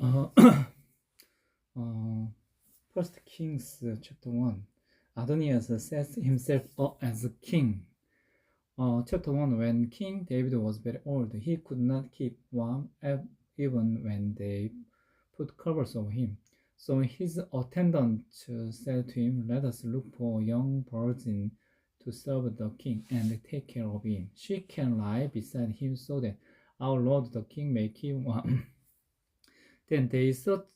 Uh, uh, First Kings chapter 1. Adonias sets himself up as king. Chapter 1. When King David was very old, he could not keep warm even when they put covers over him. So his attendants said to him, "Let us look for a young virgin to serve the king and take care of him. She can lie beside him so that our Lord the king may keep warm." Then they searched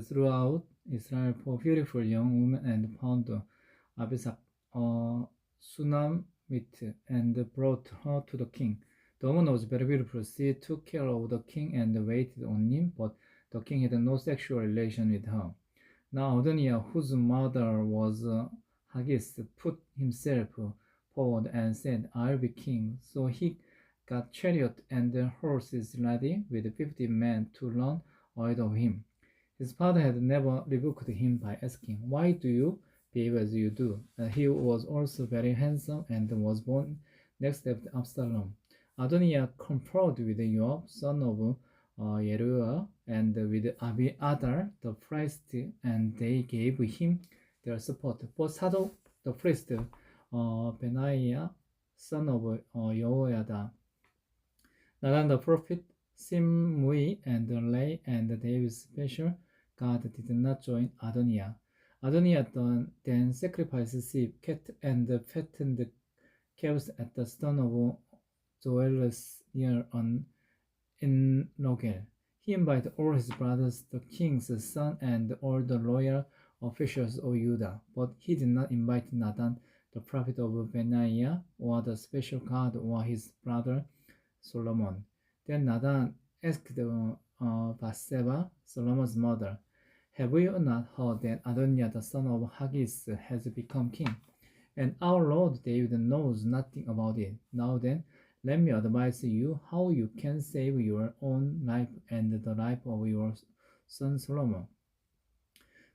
throughout Israel for beautiful young women and found Abisag, a Sunamite, and brought her to the king. The woman was very beautiful. She took care of the king and waited on him, but the king had no sexual relation with her. Now Adoniah, whose mother was Haggis, put himself forward and said, "I'll be king." So he got chariot and horses ready with 50 men to run ahead of him. His father had never rebuked him by asking, "Why do you behave as you do?" He was also very handsome and was born next after Absalom. Adoniah conferred with Joab, son of Yeruah, and with Abiathar the priest, and they gave him their support. But Sadok the priest, Benaiah, son of Jehoiada, Nathan the prophet, Simui, and Lay, and David's special guard did not join Adoniah. Adoniah then sacrificed sheep, cat, and fattened calves at the stone of Joel's near in Rogel. He invited all his brothers, the king's son, and all the royal officials of Judah, but he did not invite Nathan, the prophet of Benaiah, or the special guard, or his brother Solomon. Then Nathan asked Bathsheba, Solomon's mother, "Have you not heard that Adoniah, the son of Haggis, has become king? And our Lord David knows nothing about it. Now then, let me advise you how you can save your own life and the life of your son Solomon.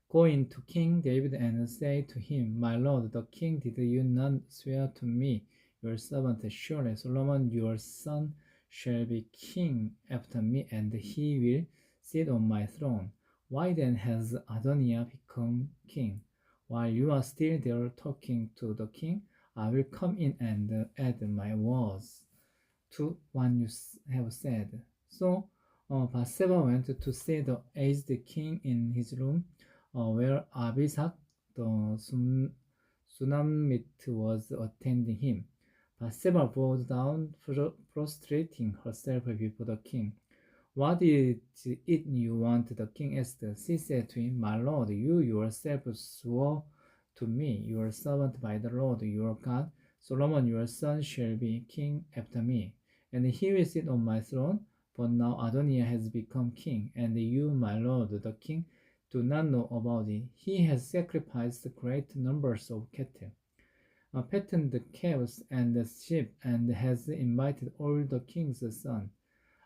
Go in to King David and say to him, 'My lord, the king, did you not swear to me, your servant, surely Solomon your son shall be king after me, and he will sit on my throne? Why then has Adoniah become king? While you are still there talking to the king, I will come in and add my words to what you have said.' So Bathsheba went to see the aged king in his room, where Abishag the Sunamite was attending him. Bathsheba bowed down, prostrating herself before the king. "What is it you want?" the king asked. She said to him, "My lord, you yourself swore to me, your servant, by the Lord your God, Solomon your son shall be king after me, and he will sit on my throne. But now Adoniah has become king, and you, my lord the king, do not know about it. He has sacrificed great numbers of cattle, fattened calves and sheep, and has invited all the king's sons,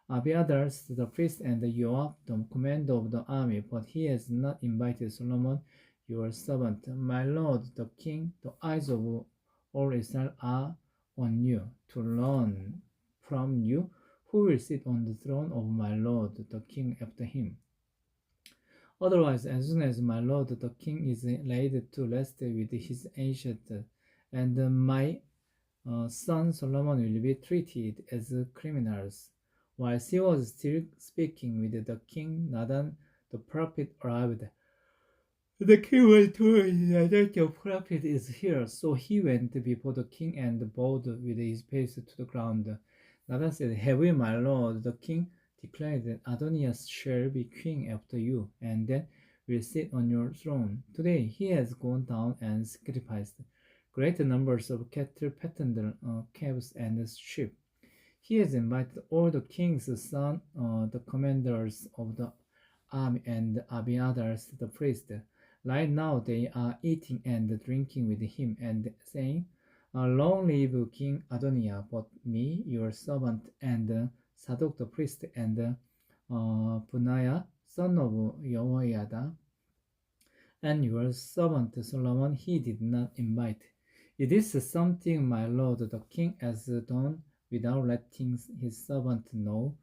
Abiathar the priest, and Joab the commander of the army, but he has not invited Solomon your servant. My lord the king, the eyes of all Israel are on you, to learn from you who will sit on the throne of my lord the king after him. Otherwise, as soon as my lord the king is laid to rest with his ancient, and my son Solomon will be treated as criminals." While she was still speaking with the king, Nathan the prophet arrived. The king was told that the prophet is here, so he went before the king and bowed with his face to the ground. Nathan said, "Have you, my lord the king, declared that Adoniah shall be king after you, and then will sit on your throne? Today he has gone down and sacrificed great numbers of cattle, fattened calves, and sheep. He has invited all the king's sons, the commanders of the army, and Abiathar the priest. Right now they are eating and drinking with him, and saying, 'Long live King Adoniah, but me, your servant, and Zadok the priest, and Benaiah, son of Jehoiada, and your servant Solomon he did not invite. It is something my lord the king has done without letting his servant know.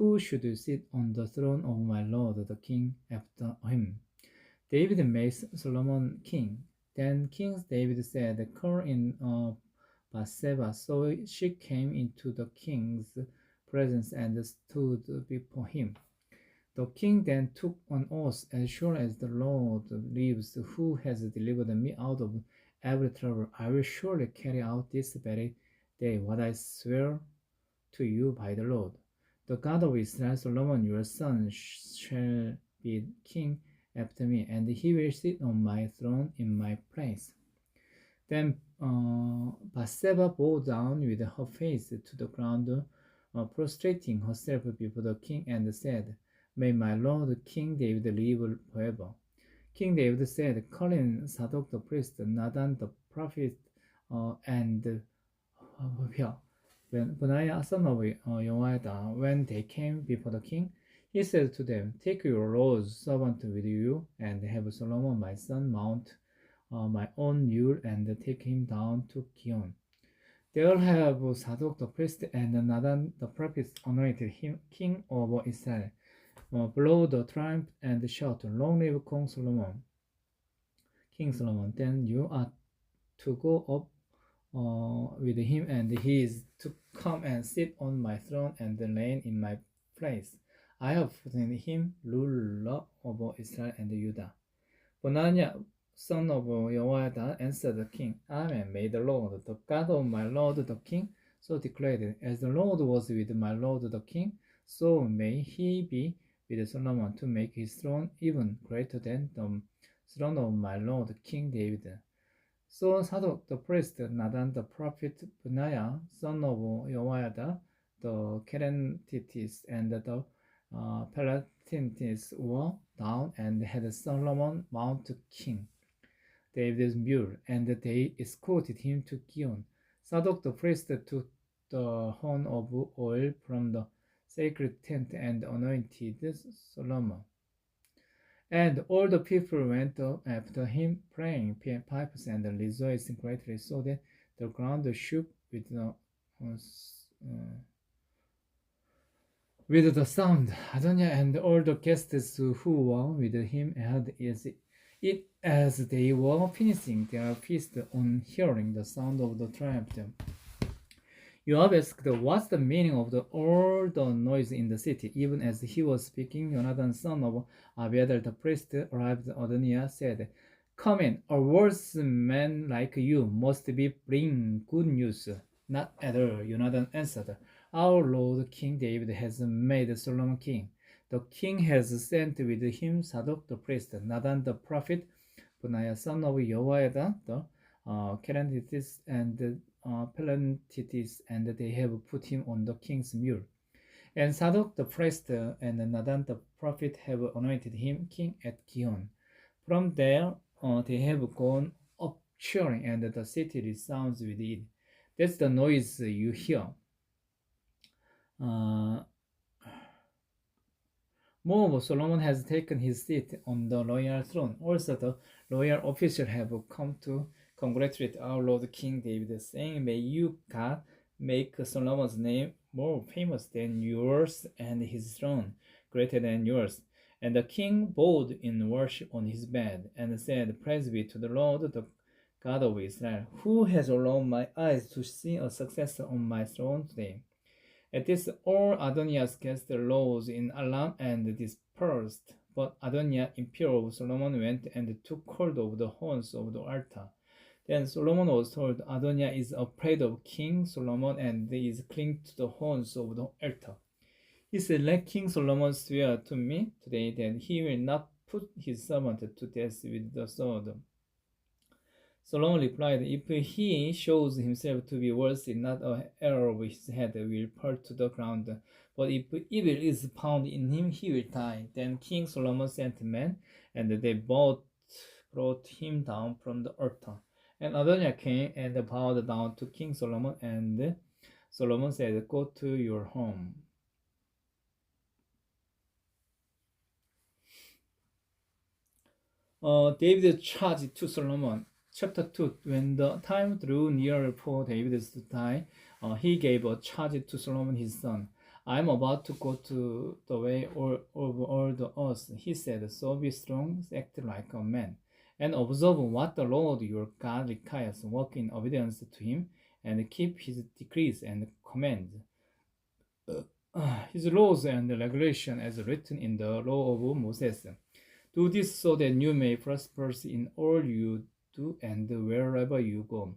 who should sit on the throne of my lord the king after him. David makes Solomon king. Then King David said, call in Bathsheba. So she came into the king's presence and stood before him. The king then took an oath, as sure as the Lord lives, who has delivered me out of every trouble, I will surely carry out this very day what I swear to you by the Lord. The God of Israel, Solomon your son shall be king after me, and he will sit on my throne in my place. Then Bathsheba bowed down with her face to the ground, prostrating herself before the king, and said, May my lord King David live forever. King David said, call in Zadok the priest, Nathan the prophet, and when Benaiah son of Jehoiada, when they came before the king, he said to them, take your Lord's servant with you, and have Solomon my son mount my own mule, and take him down to Gihon. There have Zadok the priest and Nathan the prophet anointed him king over Israel. Blow the trumpet and shout, long live King Solomon. Then you are to go up with him, and he is to come and sit on my throne and reign in my place. I have put him ruler over Israel and Judah. Benaiah, son of Jehoiada, answered the king, Amen. May the Lord, the God of my lord the king, so declared, as the Lord was with my lord the king, so may he be with Solomon, to make his throne even greater than the throne of my lord King David. So Zadok the priest, Nathan the prophet, Benaiah, son of Jehoiada, the Kerentites, and the Pelethites were down and had Solomon mount king David's mule, and they escorted him to Gihon. Zadok the priest took the horn of oil from the sacred tent and anointed Solomon. And all the people went up after him, playing pipes and rejoicing greatly, so that the ground shook with the sound. Adoniah and all the guests who were with him heard it as they were finishing their feast on hearing the sound of the trumpet. Joab asked, what's the meaning of all the noise in the city? Even as he was speaking, Jonathan, son of Abiathar the priest, arrived. Adoniah said, come in, a worse man like you must be bringing good news. Not at all, Jonathan answered. Our Lord King David has made Solomon king. The king has sent with him Zadok the priest, Nathan the prophet, Benaiah son of Jehoiada, the Kerentites and Pelethites, and they have put him on the king's mule. And Zadok the priest and Nathan the prophet have anointed him king at Gihon. From there they have gone up cheering, and the city resounds with it. That's the noise you hear. Moreover, Solomon has taken his seat on the royal throne. Also, the royal officials have come to congratulate our Lord King David, saying, may you, God, make Solomon's name more famous than yours, and his throne greater than yours. And the king bowed in worship on his bed, and said, praise be to the Lord, the God of Israel, who has allowed my eyes to see a successor on my throne today. At this, all Adoniah's guests rose in alarm and dispersed. But Adoniah, impure of Solomon, went and took hold of the horns of the altar. Then Solomon was told, Adoniah is afraid of King Solomon and is clinging to the horns of the altar. He said, let King Solomon swear to me today that he will not put his servant to death with the sword. Solomon replied, if he shows himself to be worthy, not an hair of his head will fall to the ground. But if evil is found in him, he will die. Then King Solomon sent men, and they brought him down from the altar. And Adoniah came and bowed down to King Solomon, and Solomon said, go to your home. David charged to Solomon. Chapter 2. When the time drew near for David to die, he gave a charge to Solomon his son. I'm about to go to the way of all the earth, he said, so be strong, act like a man, and observe what the Lord your God requires, walk in obedience to him, and keep his decrees and commands, his laws and regulation as written in the law of Moses. Do this so that you may prosper in all you do and wherever you go,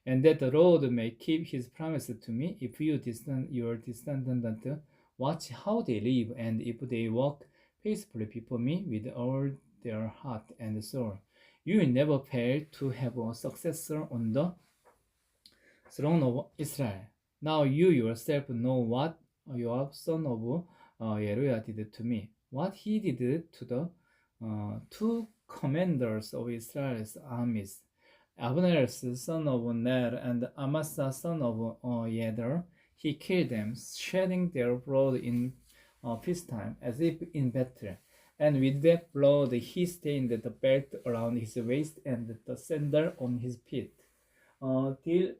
and that the Lord may keep his promise to me if your descendants watch how they live, and if they walk peacefully before me with all their heart and soul. You will never fail to have a successor on the throne of Israel. Now you yourself know what Joab son of Yeruiah did to me, what he did to the two commanders of Israel's armies, Abner's son of Ner and Amasa son of Yeder. He killed them, shedding their blood in peacetime, as if in battle. And with that blood he stained the belt around his waist and the sandal on his feet. Till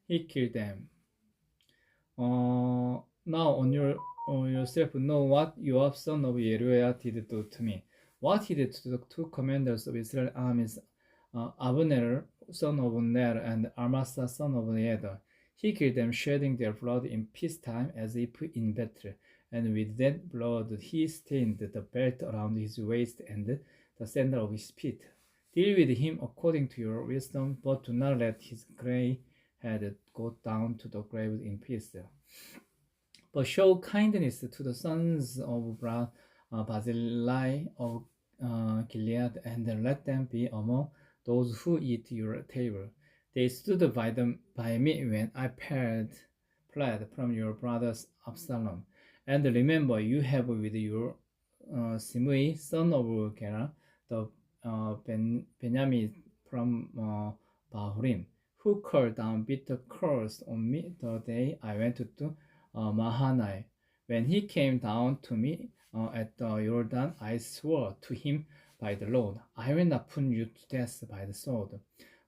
he killed them. Now on yourself know what Joab son of Yeruiah did to me. What he did to the two commanders of Israel armies, Abner son of Ner and Amasa son of Yeder. He killed them, shedding their blood in peacetime as if in battle. And with that blood he stained the belt around his waist and the sandal of his feet. Deal with him according to your wisdom, but do not let his gray head go down to the grave in peace. But show kindness to the sons of Barzillai of Gilead, and let them be among those who eat your table. They stood by me when I fled from your brothers Absalom. And remember, you have with you Simui, son of Gera, the Benjamin from Bahurim, who called down bitter curse on me the day I went to Mahanaim. When he came down to me at the Jordan, I swore to him by the Lord, I will not put you to death by the sword.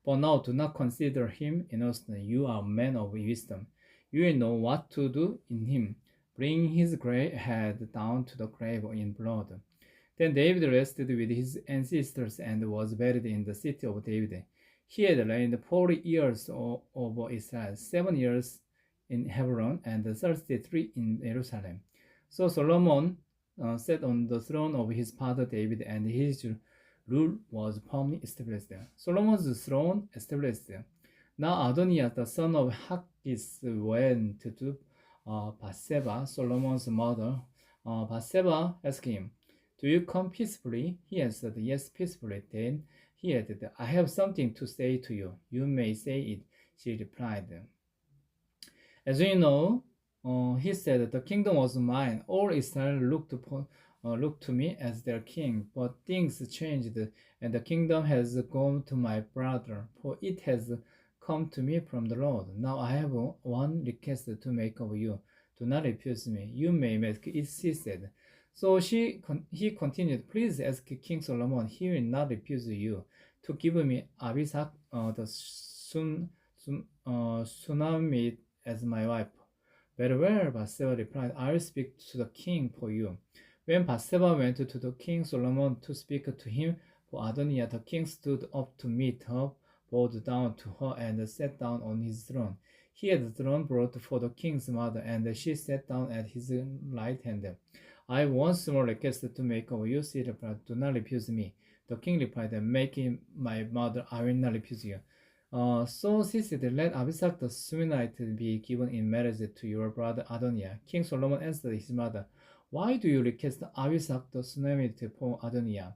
But now do not consider him innocent. You are a man of wisdom. You will know what to do in him. Bring his gray head down to the grave in blood. Then David rested with his ancestors and was buried in the city of David. He had reigned 40 years over Israel, 7 years in Hebron, and 33 in Jerusalem. So Solomon sat on the throne of his father David, and his rule was firmly established. Solomon's throne established. Now Adoniah, the son of Haggis, went to Bathsheba, Solomon's mother. Bathsheba asked him, do you come peacefully? He answered, yes, peacefully. Then he added, I have something to say to you. You may say it, she replied. As you know, he said, the kingdom was mine. All Israel looked to me as their king. But things changed, and the kingdom has gone to my brother, for it has come to me from the Lord. Now I have one request to make of you. Do not refuse me. You may make it, she said. So he continued, please ask King Solomon, he will not refuse you, to give me Abishag, the Shunammite, as my wife. Very well, Bathsheba replied, I will speak to the king for you. When Bathsheba went to the king Solomon to speak to him for Adoniah, the king stood up to meet her, bowed down to her, and sat down on his throne. He had a throne brought for the king's mother, and she sat down at his right hand. I once more request to make of you, she replied, do not refuse me. The king replied, make him my mother, I will not refuse you. So she said, let Abishag the Shunammite be given in marriage to your brother Adoniah. King Solomon answered his mother, why do you request Abishag the Shunammite for Adoniah?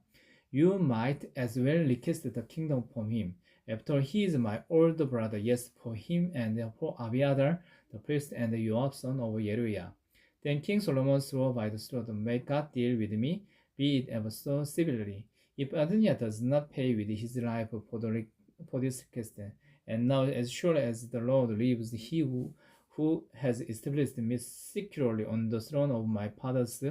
You might as well request the kingdom from him. After he is my older brother, yes, for him and for Abiathar the priest and Joab son of Yeruiah. Then King Solomon swore by the sword, may God deal with me, be it ever so severely, if Adoniah does not pay with his life for this request. And now, as sure as the Lord lives, he who has established me securely on the throne of my fathers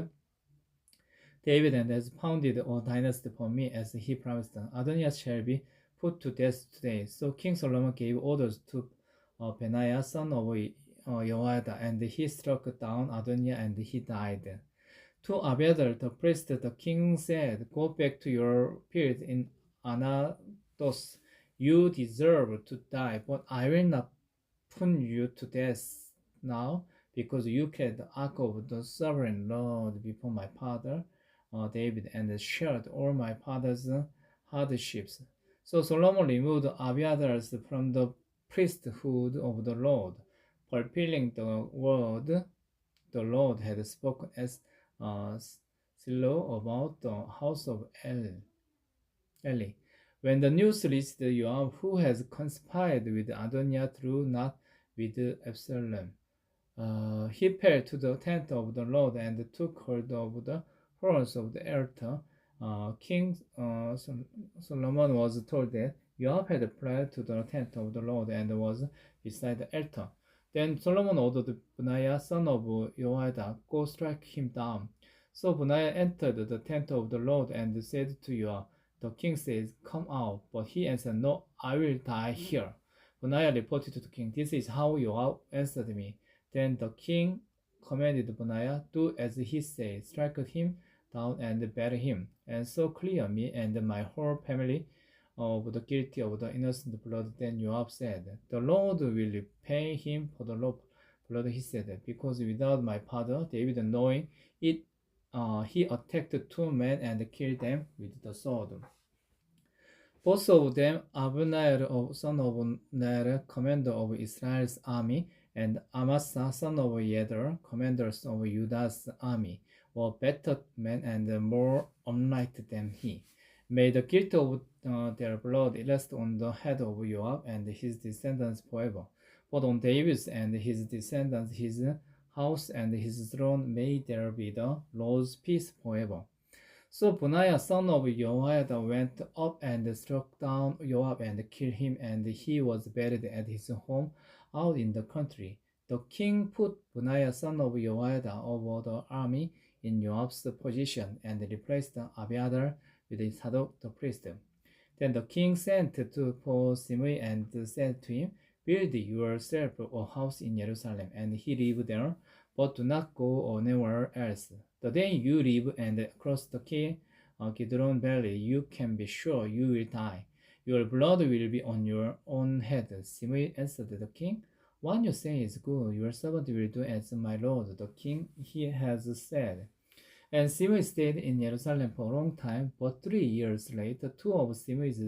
David and has founded a dynasty for me as he promised. Adonias shall be put to death today. So King Solomon gave orders to Benaiah, son of Jehoiada, and he struck down Adoniah and he died. To Abiathar the priest, the king said, "Go back to your field in Anathos. You deserve to die, but I will not put you to death now, because you carried the ark of the sovereign Lord before my father David, and shared all my father's hardships." So Solomon removed Abiathar from the priesthood of the Lord, fulfilling the word the Lord had spoken as Shiloh about the house of Eli. When the news reached Joab, who has conspired with Adoniah through not with Absalom, he fell to the tent of the Lord and took hold of the horns of the altar. King Solomon was told that Joab had fled to the tent of the Lord and was beside the altar. Then Solomon ordered Benaiah, son of Jehoiada, go strike him down. So Benaiah entered the tent of the Lord and said to Joab, "The king says, 'Come out.' But he answered, 'No, I will die here.' Benaiah reported to the king, 'This is how Joab answered me.' Then the king commanded Benaiah, 'Do as he says, strike him down and bury him, and so clear me and my whole family of the guilty of the innocent blood.' Then Joab said, 'The Lord will repay him for the blood,' he said, 'because without my father David knowing it, he attacked 2 men and killed them with the sword.' Both of them, Abner, son of Ner, commander of Israel's army, and Amasa, son of Yeder, commanders of Judah's army, were better men and more unlike than he. May the guilt of their blood rest on the head of Joab and his descendants forever. But on David's and his descendants, his house and his throne, may there be the Lord's peace forever." So Benaiah, son of Jehoiada, went up and struck down Joab and killed him, and he was buried at his home out in the country. The king put Benaiah, son of Jehoiada, over the army in Joab's position, and replaced Abiathar with Zadok the priest. Then the king sent for Shimei and said to him, "Build yourself a house in Jerusalem, and he live there, but do not go anywhere else. The day you leave and cross the Kidron Valley, you can be sure you will die. Your blood will be on your own head." Shimei answered the king, "What you say is good. Your servant will do as my lord, the king, he has said." And Shimei stayed in Jerusalem for a long time, but 3 years later, 2 of Shimei's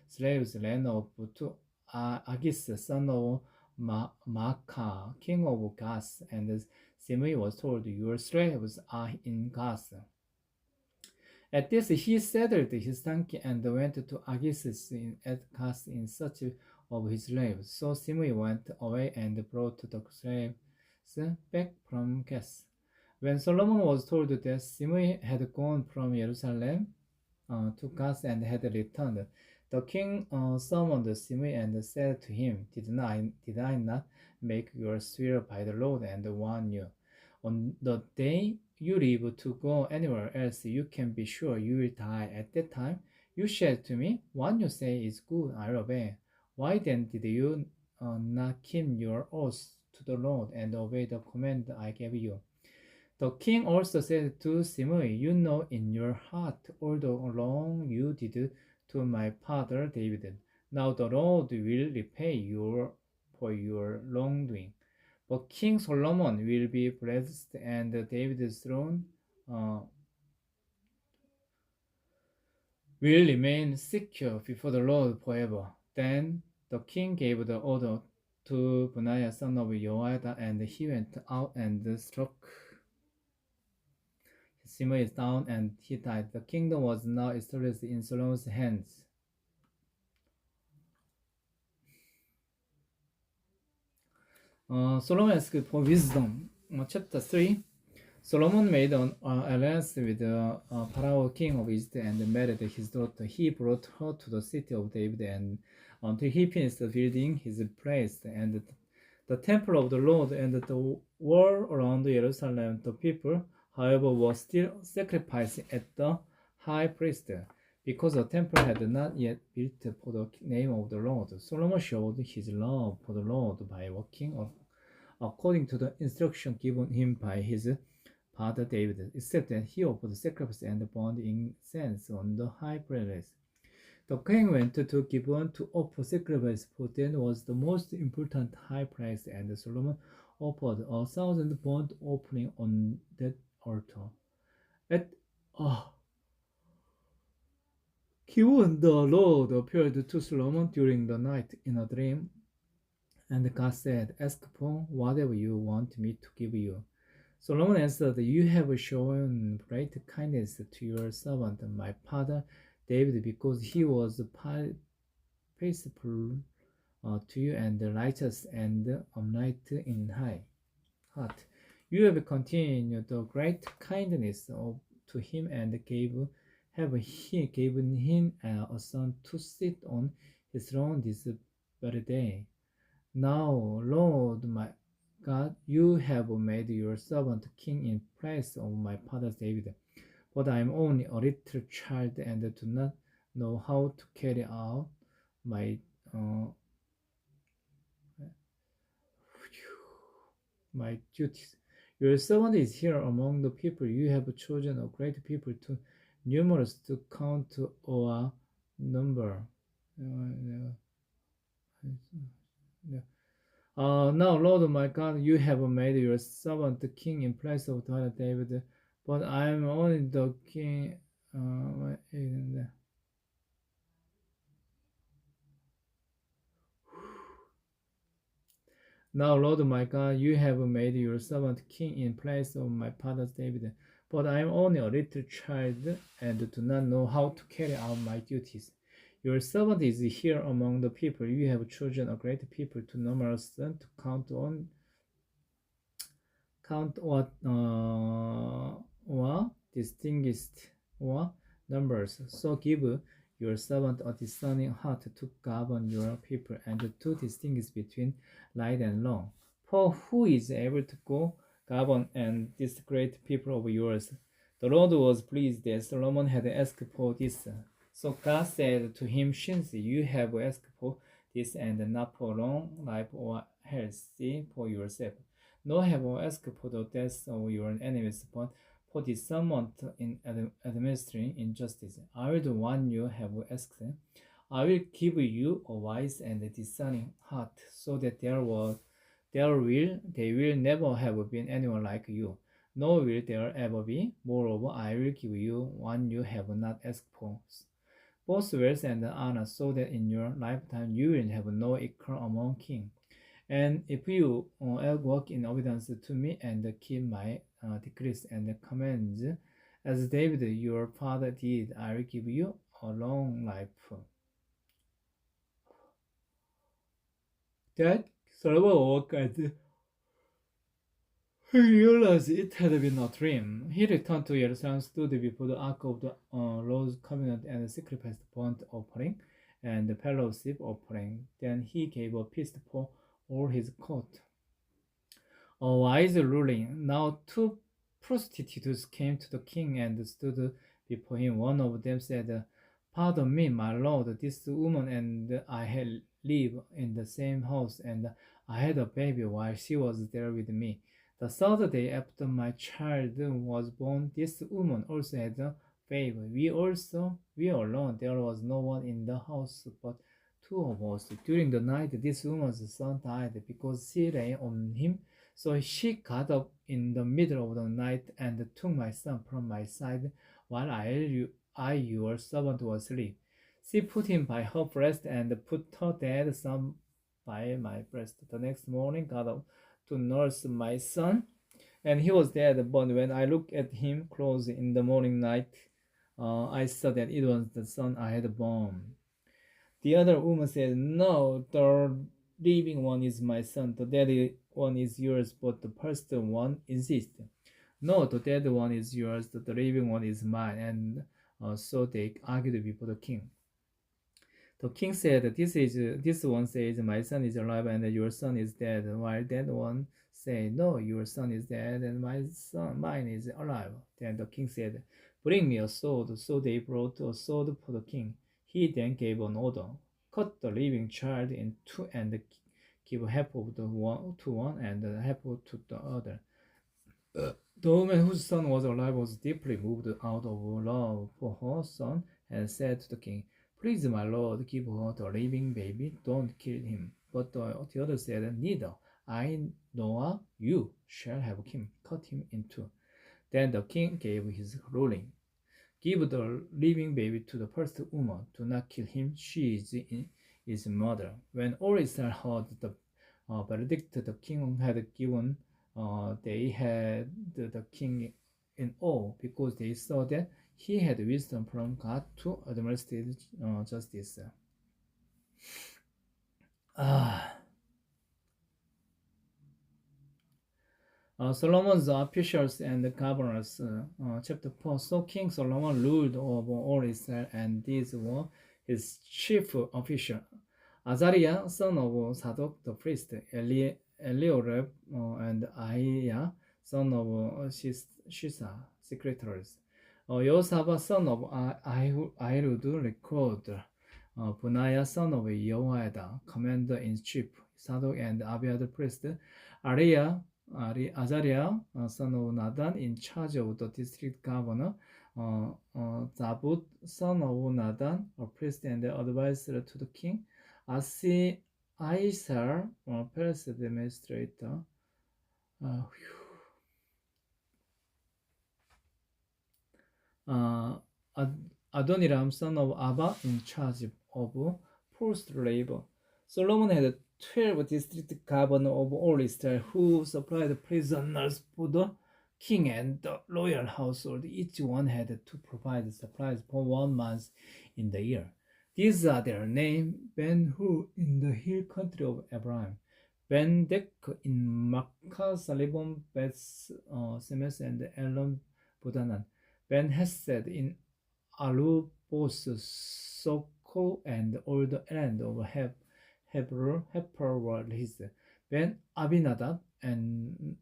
slaves ran up to Agis, son of Maacah, king of Gath, and Shimei was told, "Your slaves are in Gath." At this, he saddled his donkey and went to Agis at Gath in search of his slaves. So Shimei went away and brought the slaves back from Gath. When Solomon was told that Shimei had gone from Jerusalem to Gath and had returned, the king summoned Shimei and said to him, Did I not make you swear by the Lord and warn you? On the day you leave to go anywhere else, you can be sure you will die. At that time, you said to me, What you say is good, I'll obey. Why then did you not keep your oath to the Lord and obey the command I gave you? The king also said to Shimei, You know in your heart all the wrong you did to my father David. Now the Lord will repay you for your wrongdoing. But King Solomon will be blessed, and David's throne will remain secure before the Lord forever. Then the king gave the order to Benaiah, son of Jehoiada, and he went out and struck Shimei down, and he died. The kingdom was now established in Solomon's hands. Solomon asked for wisdom. Chapter 3. Solomon made an alliance with Pharaoh, king of Egypt, and married his daughter. He brought her to the city of David, and until he finished building his place and the temple of the Lord and the wall around Jerusalem, the people however, was still sacrificed at the high priest, because the temple had not yet built for the name of the Lord. Solomon showed his love for the Lord by walking according to the instruction given him by his father David, except that he offered sacrifice and burned incense on the high place. The king went to Gibeon to offer sacrifice, for that was the most important high place, and Solomon offered 1,000 burnt offering on that altar. At Gibeon, the Lord appeared to Solomon during the night in a dream, and God said, "Ask for whatever you want me to give you." Solomon answered, "You have shown great kindness to your servant, my father David, because he was faithful to you and righteous and upright in heart. You have continued the great kindness to him and have given him a son to sit on his throne this very day. Now, Lord my God, you have made your servant king in place of my father David, but I am only a little child and do not know how to carry out my my duties. Your servant is here among the people. You have chosen a great people, too numerous to count or number. Now, Lord my God, you have made your servant the king in place of David, but I am only the king. Now, Lord my God, you have made your servant king in place of my father David, but I am only a little child and do not know how to carry out my duties. Your servant is here among the people. You have chosen a great people, too numerous to count or distinguished or numbers. So give your servant a discerning heart to govern your people and to distinguish between right and wrong. For who is able to govern and this great people of yours? The Lord was pleased that Solomon had asked for this. So God said to him, "Since you have asked for this and not for long life or health for yourself, nor have asked for the death of your enemies, but for discernment in administering injustice, I will do what you have asked. I will give you a wise and discerning heart, so that they will never have been anyone like you, nor will there ever be. Moreover, I will give you one you have not asked for, both wealth and honor, so that in your lifetime you will have no equal among kings. And if you walk in obedience to me and keep my decrees and commands, as David your father did, I will give you a long life." That Solomon woke and he realized it had been a dream. He returned to Jerusalem, stood before the ark of the Lord's covenant, and sacrificed burnt offering and fellowship offering. Then he gave a feast for all his court. A wise ruling. Now 2 prostitutes came to the king and stood before him. One of them said, "Pardon me, my lord, this woman and I live in the same house, and I had a baby while she was there with me. The third day after my child was born, this woman also had a baby. We were alone. There was no one in the house but 2 of us. During the night, this woman's son died because she lay on him. So she got up in the middle of the night and took my son from my side while your servant, was asleep. She put him by her breast and put her dead son by my breast. The next morning, got up to nurse my son, and he was dead. But when I looked at him closely in the morning light, I saw that it was the son I had born." The other woman said, "No, the living one is my son. The dead one is yours." But the first one insisted, "No, the dead one is yours. The living one is mine." And so they argued before the king. The king said, this one says, my son is alive and your son is dead, while that one said, no, your son is dead and mine is alive. Then the king said, bring me a sword. So they brought a sword for the king. He then gave an order, cut the living child in two and give half of the one to one and half to the other. The woman whose son was alive was deeply moved out of love for her son and said to the king, please, my lord, give her the living baby, don't kill him. But the other said, neither I nor you shall have him, cut him in two. Then the king gave his ruling. Give the living baby to the first woman, do not kill him, she is his mother. When all Israel heard the verdict the king had given, they had the king in awe because they saw that he had wisdom from God to administer justice. Solomon's officials and governors, chapter 4. So King Solomon ruled over all Israel, and these were his chief officials: Azariah, son of Zadok the priest, Elioreb, and Ahiah, son of Shisa, secretaries. Yosabah, son of Ahilud, recorder. Bunaiah, son of Jehoiada, commander-in-chief. Zadok and Abiad, priest. Azariah, son of Nathan, in charge of the district governor. Zabud, son of Nathan, a priest and advisor to the king. Aisar, palace administrator. Adoniram, son of Abba, in charge of forced labor. Solomon had 12 district governors of all Israel who supplied prisoners for the king and the royal household. Each one had to provide supplies for 1 month in the year. These are their names: Ben-Hur in the hill country of Abraham, Ben-Dek in Makkah, Salibon, Beth-Semes, and Elon Budanan, Ben-Hesed in Alubos, Soko, and all the land of Heper were his. Ben-Abinadab and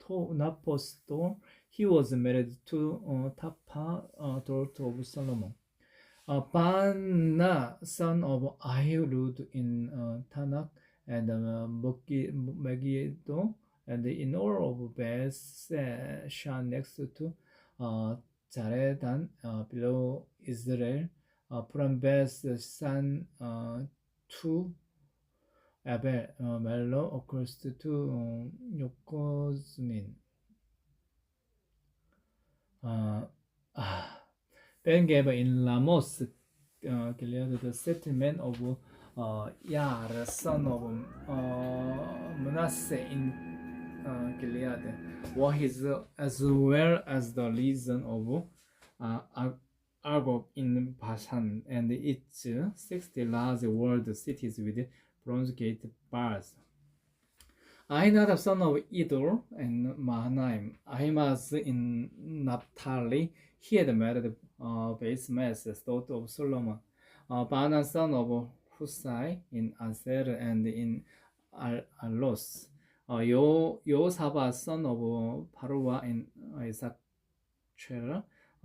Napostor, he was married to Tappa, daughter of Solomon. Baana, son of Ahilud in Tanakh, and Megiddo, and in all of Beth-Shan next to Jaredan, below Israel, from Beth-Shan to Abel, Mello, across to Yokozmin. Ben-Geber in Ramos, Gilead, the settlement of Yar, son of Manasseh in Gilead, was his, as well as the region of Argob in Bashan and its 60 large walled cities with bronze gate bars. Ahinadab, son of Idor and Mahanaim, Ahimaaz in Naphtali, he had married Basemath, daughter of Solomon. Baana, son of Husai in Azer and in Alos. Yosabah, son of Parua in Isaac.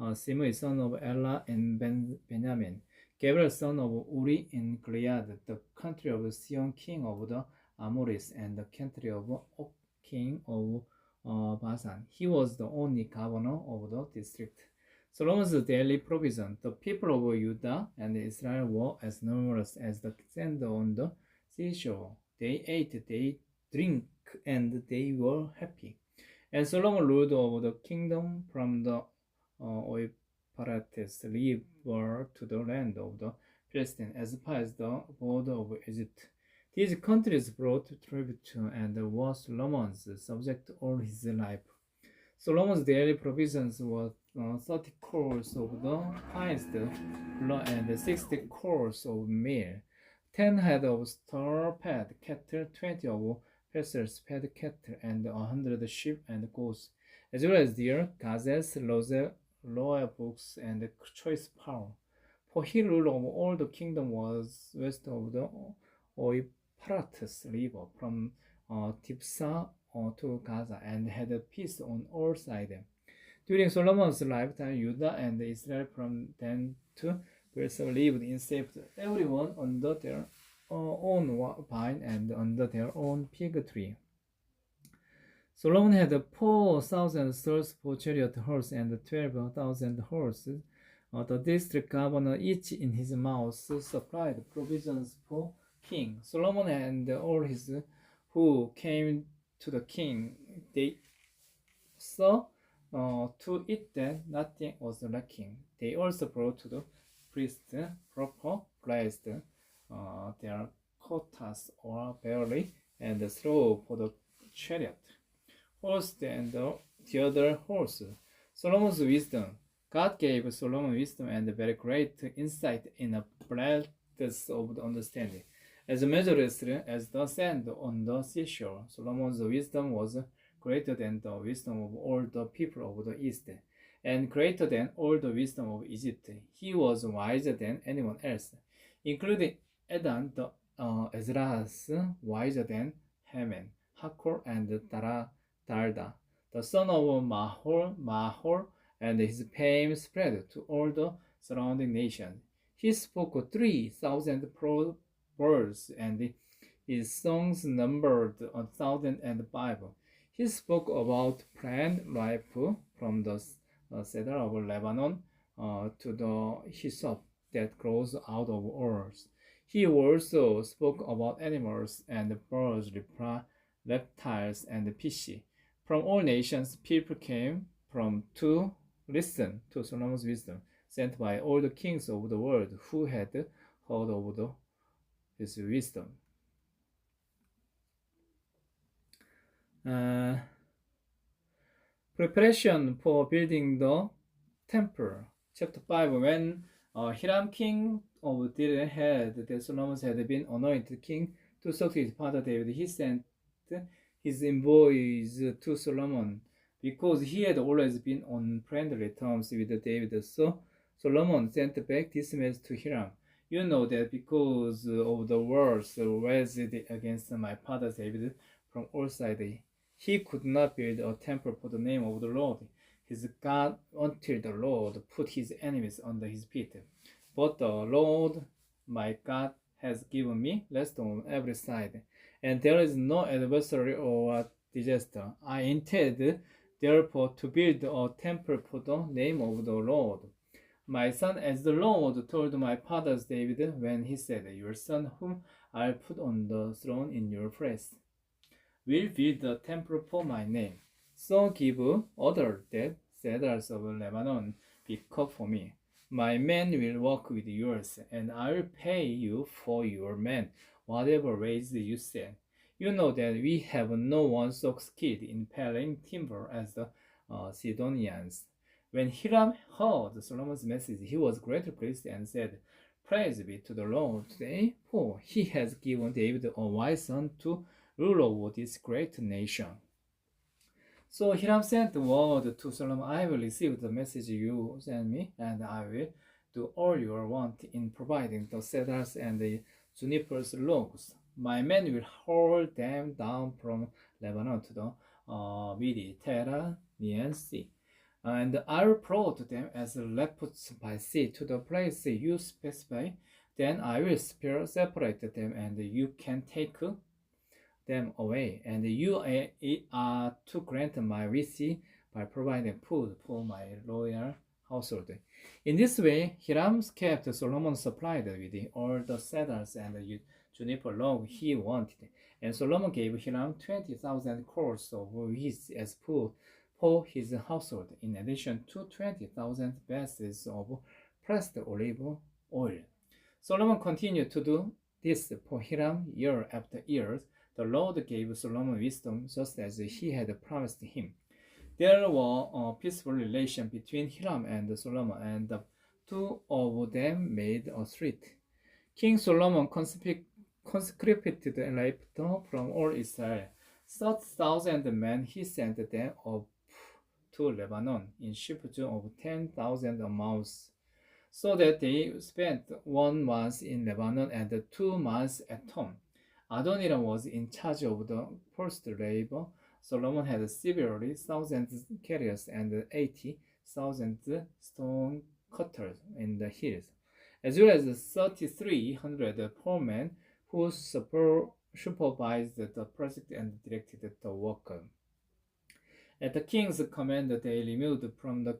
Simui, son of Ella in Benjamin. Gabriel, son of Uri in Gilead, the country of Sion, king of the Amoris, and the country of Og, king of Basan. He was the only governor of the district. Solomon's daily provision. The people of Judah and Israel were as numerous as the sand on the seashore. They ate, they drank, and they were happy. And Solomon ruled over the kingdom from the Euphrates river to the land of the Philistines, as far as the border of Egypt. These countries brought tribute and were Solomon's subject all his life. Solomon's daily provisions were 30 cores of the finest flour and 60 cores of meal, 10 head of straw-fed cattle, 20 of pasture-fed cattle, and 100 sheep and goats, as well as deer, gazelles, roebucks, and choice fowl. For he ruled over all the kingdom was west of the Euphrates River from Tipsah to Gaza, and had peace on all sides. During Solomon's lifetime, Judah and Israel from then to Beersheba lived in safety, everyone under their own vine and under their own fig tree. Solomon had 4,000 stalls for chariot horse and 12,000 horses. The district governor, each in his mouth, supplied provisions for king. Solomon and all his who came to the king, they saw to it that nothing was lacking. They also brought to the priest proper placed their quotas or barley and straw for the chariot, horse and the other horse. Solomon's wisdom. God gave Solomon wisdom and very great insight in the breadth of the understanding. As measureless as the sand on the seashore, Solomon's wisdom was greater than the wisdom of all the people of the East, and greater than all the wisdom of Egypt. He was wiser than anyone else, including Edan the Ezra's, wiser than Heman, Hakor, and Darda, the son of Mahor, and his fame spread to all the surrounding nations. He spoke 3,000 proverbs, and his songs numbered 1,005. He spoke about planned life from the cedar of Lebanon to the hyssop that grows out of earth. He also spoke about animals and birds, reptiles, and fishes. From all nations, people came to listen to Solomon's wisdom, sent by all the kings of the world who had heard of his wisdom. Preparation for building the temple. Chapter 5. When Hiram, king of Tyre, heard that Solomon had been anointed king to succeed his father David, he sent his envoys to Solomon because he had always been on friendly terms with David. So Solomon sent back this message to Hiram. You know that because of the wars waged against my father David from all sides, he could not build a temple for the name of the Lord his God until the Lord put his enemies under his feet. But the Lord my God has given me rest on every side, and there is no adversary or disaster. I intend, therefore, to build a temple for the name of the Lord my son, as the Lord told my father David when he said, Your son, whom I'll put on the throne in your place, will build the temple for my name. So give order that cedars of Lebanon be cut for me. My men will work with yours, and I will pay you for your men, whatever wages you send. You know that we have no one so skilled in felling timber as the Sidonians. When Hiram heard Solomon's message, he was greatly pleased and said, Praise be to the Lord today, for he has given David a wise son to rule over this great nation. So Hiram sent word to Solomon, I will receive the message you sent me, and I will do all your want in providing the cedars and the juniper's logs. My men will haul them down from Lebanon to the Mediterranean Sea, and I will float them as leopards by sea to the place you specify. Then I will separate them, and you can take them away, and you are to grant my wish by providing food for my royal household. In this way, Hiram kept Solomon supplied with all the cedars and the juniper log he wanted, and Solomon gave Hiram 20,000 cords of wheat as food for his household, in addition to 20,000 vessels of pressed olive oil. Solomon continued to do this for Hiram year after year. The Lord gave Solomon wisdom just as he had promised him. There were a peaceful relation between Hiram and Solomon, and the two of them made a treaty. King Solomon conscripted laughter from all Israel. 30,000 men he sent them up to Lebanon in ships of 10,000 amounts. so that they spent 1 month in Lebanon and 2 months at home. Adoniram was in charge of the forced labor. Solomon had severally 1,000 carriers and 80,000 stone cutters in the hills, as well as 3,300 poormen who supervised the project and directed the work. At the king's command, they removed from the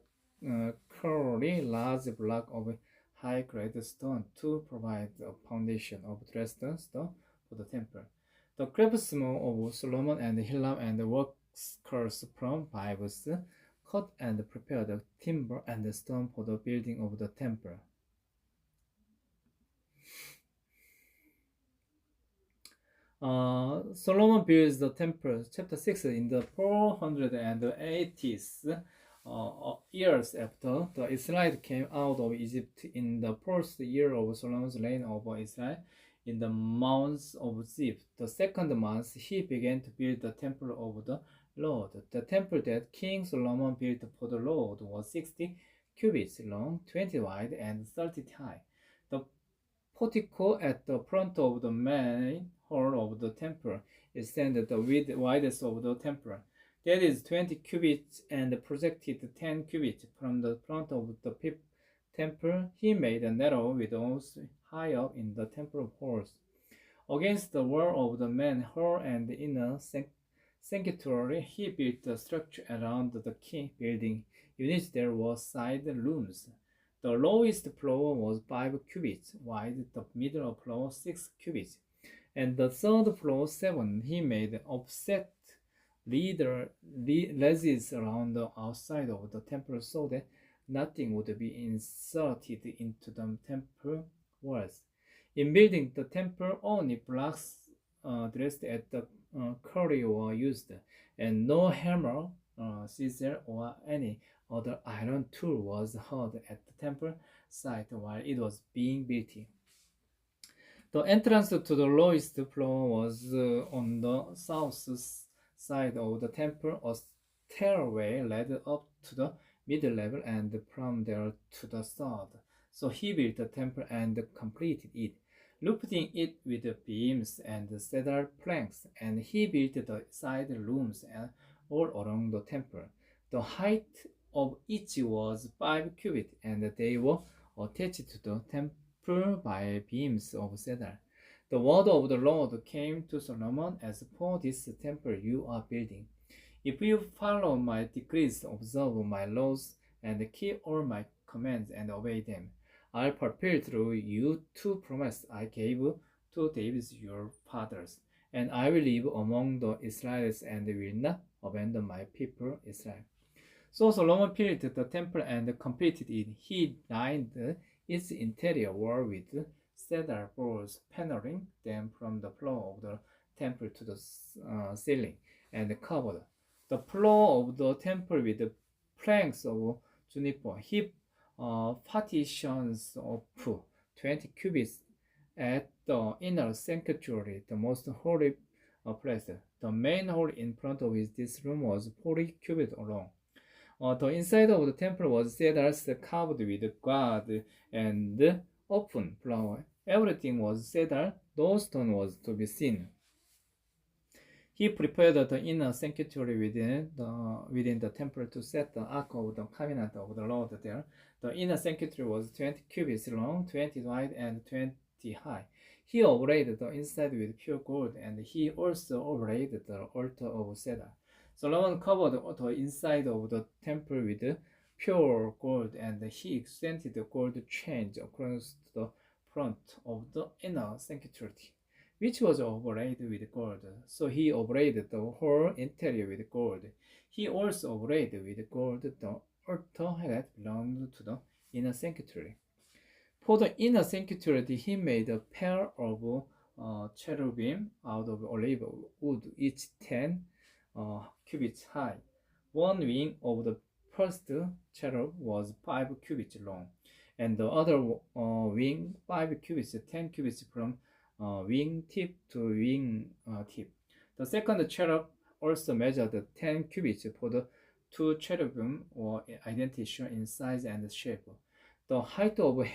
quarry large block of high-grade stone to provide a foundation of dressed stone for the temple. The craftsmen of Solomon and Hiram and the workers from Bibles cut and prepared the timber and the stone for the building of the temple. Solomon builds the temple, chapter 6, in the 480th years after the Israelites came out of Egypt. In the first year of Solomon's reign over Israel, in the month of Ziv, the second month, he began to build the temple of the Lord. The temple that King Solomon built for the Lord was 60 cubits long, 20 wide, and 30 high. The portico at the front of the main hall of the temple extended the widest of the temple. That is 20 cubits and projected 10 cubits from the front of the temple. He made a narrow windows high up in the temple halls. Against the wall of the main hall and the inner sanctuary, he built a structure around the key building, in which there were side rooms. The lowest floor was 5 cubits wide, the middle floor 6 cubits, and the third floor 7. He made offset ledges around the outside of the temple so that nothing would be inserted into the temple walls. In building the temple, only blocks dressed at the quarry were used, and no hammer, scissor, or any other iron tool was heard at the temple site while it was being built. The entrance to the lowest floor was on the south side of the temple. A stairway led up to the middle level and from there to the third. So he built the temple and completed it, roofing it with beams and cedar planks, and he built the side rooms all along the temple. The height of each was 5 cubits, and they were attached to the temple by beams of cedar. The word of the Lord came to Solomon, as for this temple you are building, if you follow my decrees, observe my laws, and keep all my commands and obey them, I'll fulfill through you 2 promises I gave to David your fathers, and I will live among the Israelites and will not abandon my people Israel. So Solomon built the temple and completed it. He lined its interior wall with cedar boards, paneling them from the floor of the temple to the ceiling, and covered the floor of the temple with planks of juniper. He partitions of 20 cubits at the inner sanctuary, the most holy place. The main hall in front of this room was 40 cubits long. The inside of the temple was cedars carved with gold and open flower. Everything was cedar, no stone was to be seen. He prepared the inner sanctuary within the temple to set the Ark of the Covenant of the Lord there. The inner sanctuary was 20 cubits long, 20 wide, and 20 high. He overlaid the inside with pure gold, and he also overlaid the altar of cedar. Solomon covered the inside of the temple with pure gold, and he extended the gold chains across the front of the inner sanctuary, which was overlaid with gold. So he overlaid the whole interior with gold. He also overlaid with gold the altar that belonged to the inner sanctuary. For the inner sanctuary, he made a pair of cherubim out of olive wood, each 10 cubits high. One wing of the first cherub was 5 cubits long, and the other wing 5 cubits, 10 cubits from wing tip to wing tip. The second cherub also measured 10 cubits, for the 2 cherubim were identical in size and shape. The height of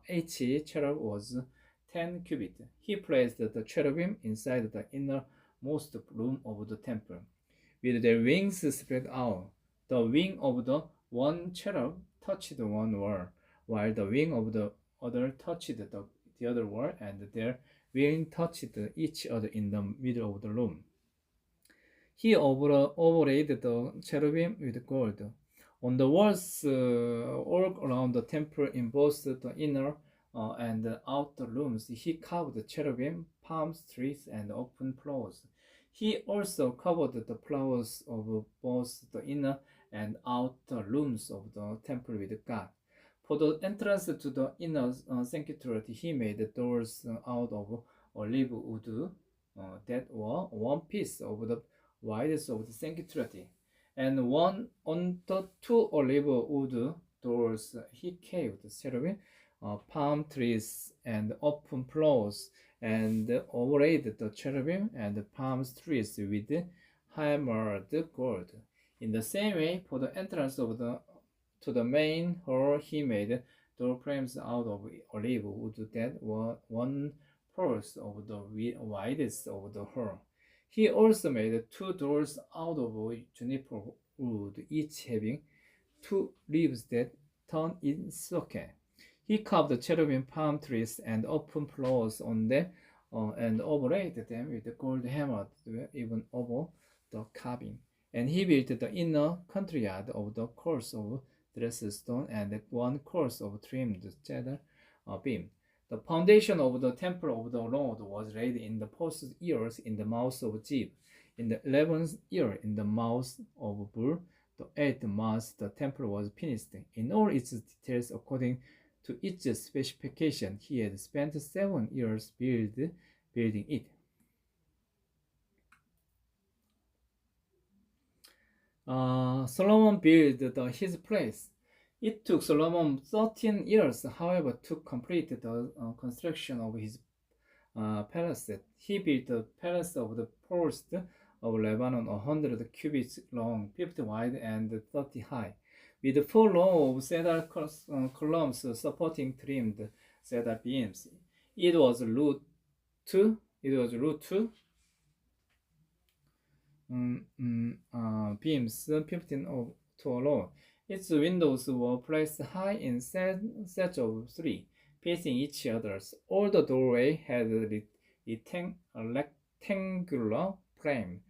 each cherub was 10 cubits. He placed the cherubim inside the innermost room of the temple, with their wings spread out. The wing of the one cherub touched one wall, while the wing of the other touched the other wall, and their wing touched each other in the middle of the room. He overlaid the cherubim with gold. On the walls all around the temple in both the inner and the outer rooms, he carved cherubim, palm trees, and open flowers. He also covered the flowers of both the inner and outer rooms of the temple with glass. For the entrance to the inner sanctuary, he made doors out of olive wood that were one piece of the widest of the sanctuary, and one on the two olive wood doors he carved cherubim, palm trees, and open flowers, and overlaid the cherubim and palm trees with hammered gold. In the same way, for the entrance to the main hall, he made door frames out of olive wood that were one fourth of the widest of the hall. He also made two doors out of juniper wood, each having two leaves that turn in socket. He carved cherubim, palm trees, and open flowers on them, and overlaid them with gold hammered even over the carving. And he built the inner courtyard of the course of dressed stone and one course of trimmed cedar beam. The foundation of the temple of the Lord was laid in the first years in the mouth of Jib, in the 11th year in the mouth of Bull, the 8th month the temple was finished. In all its details according to its specification, he had spent 7 years building it. Solomon built his place. It took Solomon 13 years, however, to complete the construction of his palace. He built the palace of the forest of Lebanon, 100 cubits long, 50 wide, and 30 high, with 4 rows of cedar columns supporting trimmed cedar beams. It was root two beams, 15 to a row. Its windows were placed high in sets of 3, facing each other. All the doorways had a rectangular frame.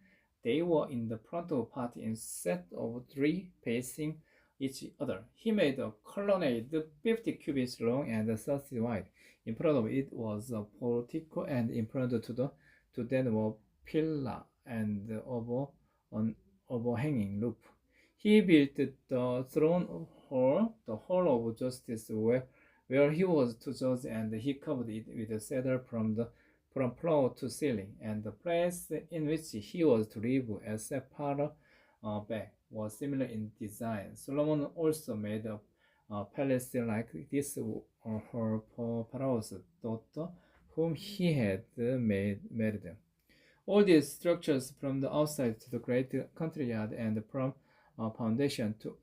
They were in the front part in set of 3, facing each other. He made a colonnade 50 cubits long and 30 wide. In front of it was a portico, and in front to that were pillars and an overhanging roof. He built the throne hall, the hall of justice, where he was to judge, and he covered it with cedar from floor to ceiling, and the place in which he was to live, except farther back, was similar in design. Solomon also made a palace like this for Pharaoh's daughter, whom he had married. All these structures, from the outside to the great courtyard and from foundation to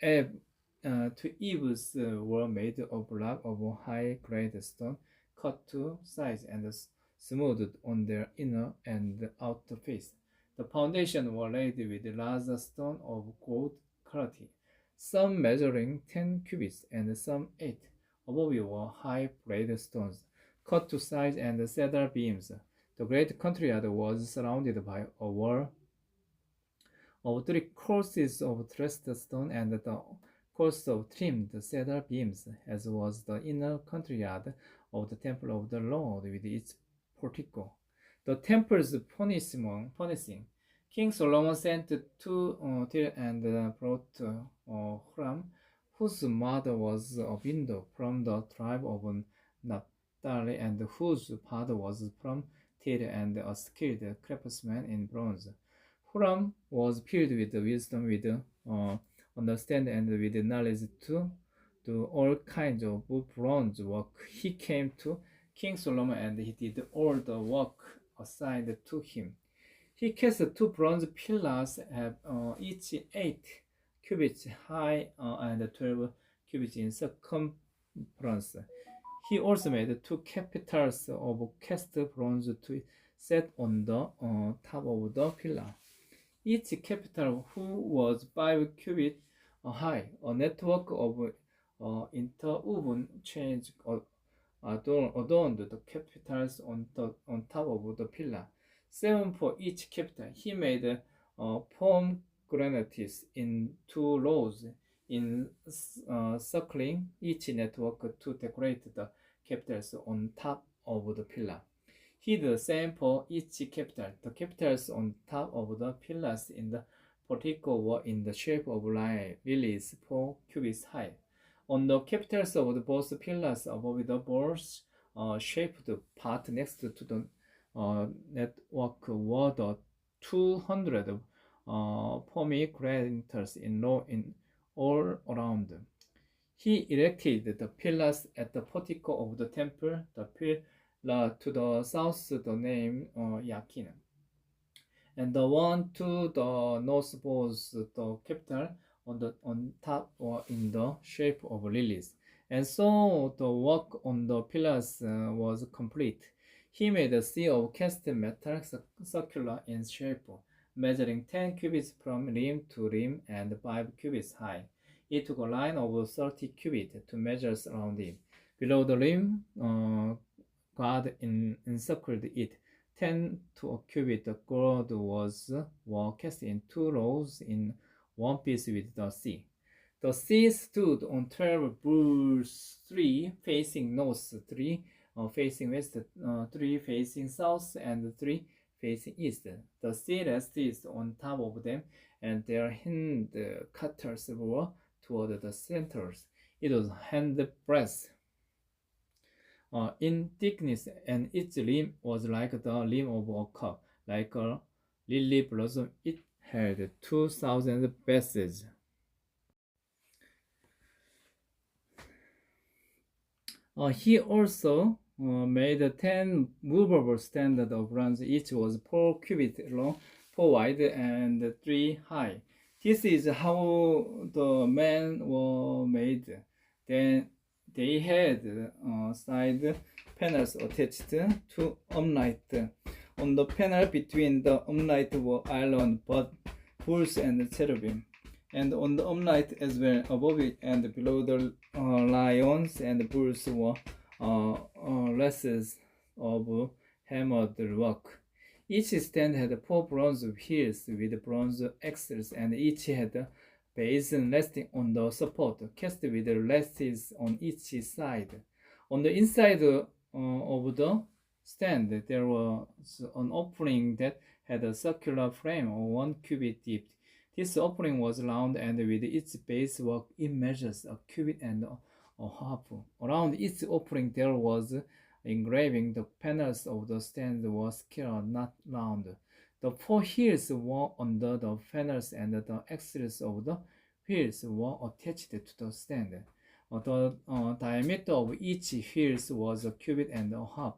to eaves, were made of block of high-grade stone, cut to size and smoothed on their inner and outer face. The foundation were laid with large stone of gold quality, some measuring 10 cubits and some 8. Above it were high-grade stones, cut to size, and cedar beams. The great courtyard was surrounded by a wall of 3 courses of dressed stone and the course of trimmed cedar beams, as was the inner courtyard of the temple of the Lord with its portico. The temple's furnishing. King Solomon sent to Tyre and brought Huram, whose mother was a widow from the tribe of Naphtali, and whose father was from Tyre and a skilled craftsman in bronze. Huram was filled with wisdom, with understanding, and with knowledge to do all kinds of bronze work. He came to King Solomon, and he did all the work assigned to him. He cast 2 bronze pillars, each 8 cubits high and 12 cubits in circumference. He also made 2 capitals of cast bronze to set on the top of the pillar. Each capital who was 5 cubits high. A network of interwoven chains adorned the capitals on top of the pillar. 7 for each capital. He made pomegranates in 2 rows circling each network to decorate the capitals on top of the pillar. He did the same for each capital. The capitals on top of the pillars in the portico were in the shape of lilies 4 cubits high. On the capitals of both pillars above the balls shaped part next to the network were the 200 pomegranates in row all around. He erected the pillars at the portico of the temple. The pillar to the south, the name Yakin, and the one to the north was the capital on top or in the shape of lilies. And so the work on the pillars was complete. He made a sea of cast metal circular in shape, measuring 10 cubits from rim to rim and 5 cubits high. It took a line of 30 cubits to measure around it. Below the rim, God encircled it. 10 to a cubit, the gourd were cast in 2 rows in one piece with the sea. The sea stood on 12 bulls, 3 facing north, 3 facing west, 3 facing south, and 3 facing east. The sea rested on top of them, and their hand cutters were toward the centers. It was hand breadth in thickness, and its rim was like the rim of a cup, like a lily blossom. It had 2,000 bases. He also made 10 movable stands of bronze. Each was 4 cubits long, 4 wide, and 3 high. This is how the men were made. Then they had side panels attached to upright. On the panel between the upright were iron bulls and cherubim, and on the upright as well, above it and below the lions and bulls were lasses of hammered rock. Each stand had 4 bronze wheels with bronze axles, and each had a basin resting on the support, cast with lasses on each side. On the inside of the stand, there was an opening that had a circular frame of 1 cubit deep. This opening was round, and with its base work, it measures a cubit and a half. Around its opening, there was engraving. The panels of the stand were square, not round. The 4 wheels were under the panels, and the axles of the wheels were attached to the stand. The diameter of each wheel was a cubit and a half.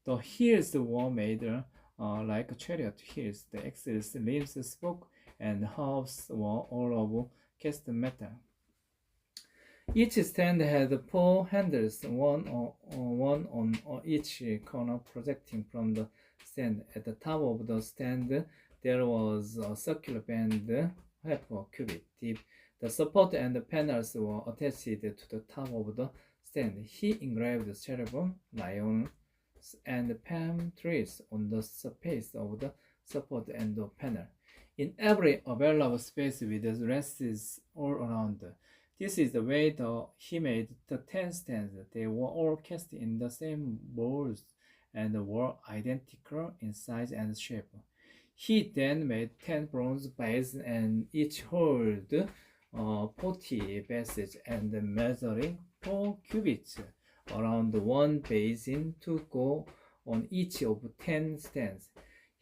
The wheels were made like chariot wheels. The axles, limbs, spoke, and halves were all of cast metal. Each stand had 4 handles, one on each corner projecting from the stand. At the top of the stand, there was a circular band half a cubit deep. The support and the panels were attached to the top of the stand. He engraved cherubim, lions, and palm trees on the surface of the support and the panel. In every available space with the rests all around. This is the way he made the 10 stands. They were all cast in the same molds and were identical in size and shape. He then made 10 bronze bases, and each held 40 bases and measuring 4 cubits around 1 basin to go on each of 10 stands.